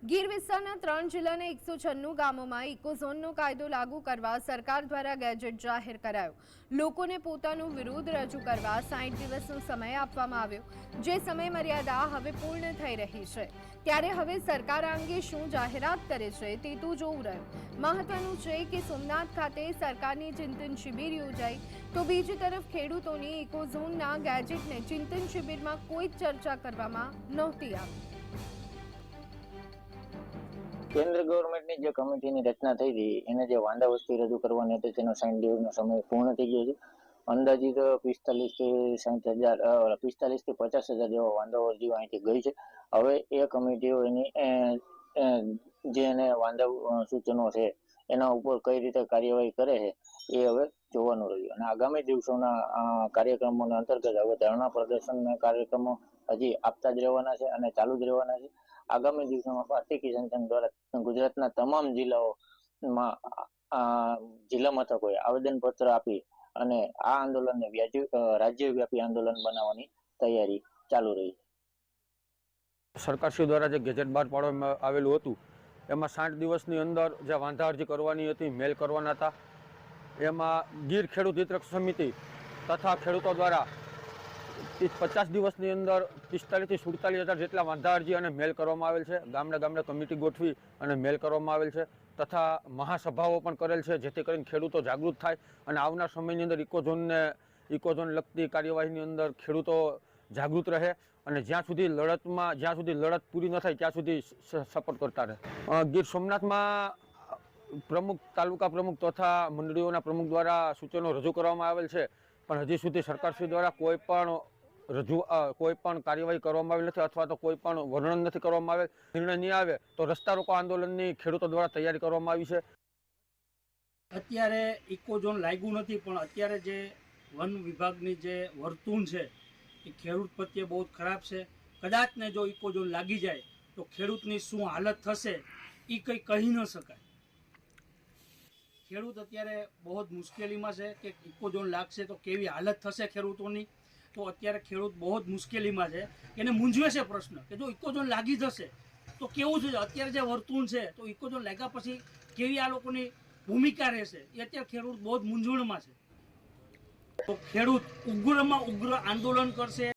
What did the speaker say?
ગીર વિસ્તારના 3 જિલ્લાના 196 ગામોમાં ઇકોઝોનનો કાયદો લાગુ કરવા સરકાર દ્વારા ગેજેટ જાહેર કરાયો। લોકોને પોતાનો વિરોધ રજૂ કરવા 60 દિવસનો સમય આપવામાં આવ્યો, જે સમય મર્યાદા હવે પૂર્ણ થઈ રહી છે। ત્યારે હવે સરકાર આ અંગે શું જાહેરાત કરે છે તે તો જોવું રહ્યું। મહત્વનું છે કે સોમનાથ ખાતે સરકારની ચિંતન શિબિર યોજાઈ, તો બીજી તરફ ખેડૂતોની ઇકોઝોનના ગેજેટને ચિંતન શિબિરમાં કોઈ ચર્ચા કરવામાં નહોતી આવી। કેન્દ્ર ગવર્મેન્ટની જે કમિટીની રચના થઈ હતી એને જે વાંધા વસ્તી રજૂ કરવાની હતી તેનો 60 દિવસનો સમય પૂર્ણ થઈ ગયો છે। અંદાજિત 45 થી 50,000 જેવા વાંધાઓ અરજીઓ અહીંથી ગઈ છે। હવે એ કમિટીઓ એની જે એને વાંધા સૂચનો છે એના ઉપર કઈ રીતે કાર્યવાહી કરે છે એ હવે જોવાનું રહ્યું। અને આગામી દિવસોના કાર્યક્રમોના અંતર્ગત હવે ધરણા પ્રદર્શનના કાર્યક્રમો હજી આપતા જ રહેવાના છે અને ચાલુ જ રહેવાના છે। આગામી દિવસોમાં ભારતીય કિસાન સંઘ દ્વારા ગુજરાતના તમામ જિલ્લાઓમાં જિલ્લા મથકોએ આવેદનપત્ર આપી અને આ આંદોલનને રાજ્યવ્યાપી આંદોલન બનાવવાની તૈયારી ચાલુ રહી છે। સરકારશ્રી દ્વારા જે ગેજેટ બહાર પાડવામાં આવેલું હતું એમાં 60 દિવસની અંદર જે વાંધા અરજી કરવાની હતી, મેલ કરવાના હતા, એમાં ગીર ખેડૂત હિતરક્ષક સમિતિ તથા ખેડૂતો દ્વારા 50 દિવસની અંદર 45 થી 47,000 જેટલા વાંધા અરજી અને મેલ કરવામાં આવેલ છે। ગામડે ગામડે કમિટી ગોઠવી અને મેલ કરવામાં આવેલ છે તથા મહાસભાઓ પણ કરેલ છે, જેથી કરીને ખેડૂતો જાગૃત થાય અને આવનાર સમયની અંદર ઇકોઝોન લગતી કાર્યવાહીની અંદર ખેડૂતો જાગૃત રહે અને જ્યાં સુધી લડત પૂરી ન થાય ત્યાં સુધી સપોર્ટ કરતા રહે। ગીર સોમનાથમાં પ્રમુખ, તાલુકા પ્રમુખ તથા મંડળીઓના પ્રમુખ દ્વારા સૂચનો રજૂ કરવામાં આવેલ છે, પણ હજી સુધી સરકારશ્રી દ્વારા કોઈ પણ કાર્યવાહી કરવામાં આવી નથી અથવા તો કોઈ પણ વર્ણન નથી કરવામાં આવેલ। નિર્ણય નહીં આવે તો રસ્તા રોકો આંદોલનની ખેડૂતો દ્વારા તૈયારી કરવામાં આવી છે। અત્યારે ઇકોઝોન લાગ્યું નથી, પણ અત્યારે જે વન વિભાગની જે વર્તણૂક છે એ ખેડૂત પ્રત્યે બહુ ખરાબ છે। કદાચને જો ઇકોઝોન લાગી જાય તો ખેડૂતની શું હાલત થશે એ કંઈ કહી ન શકાય। ખેડૂત અત્યારે બહુ જ મુશ્કેલીમાં છે કે ઇકોઝોન લાગશે તો કેવી હાલત થશે ખેડૂતોની। તો અત્યારે ખેડૂત બહુ જ મુશ્કેલીમાં છે, એને મૂંઝવે છે પ્રશ્ન કે જો ઇકોઝોન લાગી જશે તો કેવું છે। અત્યારે જે વર્તણૂક છે તો ઇકોઝોન લાગ્યા પછી કેવી આ લોકોની ભૂમિકા રહેશે એ અત્યારે ખેડૂત બહુ જ મૂંઝવણમાં છે। તો ખેડૂત ઉગ્રમાં ઉગ્ર આંદોલન કરશે।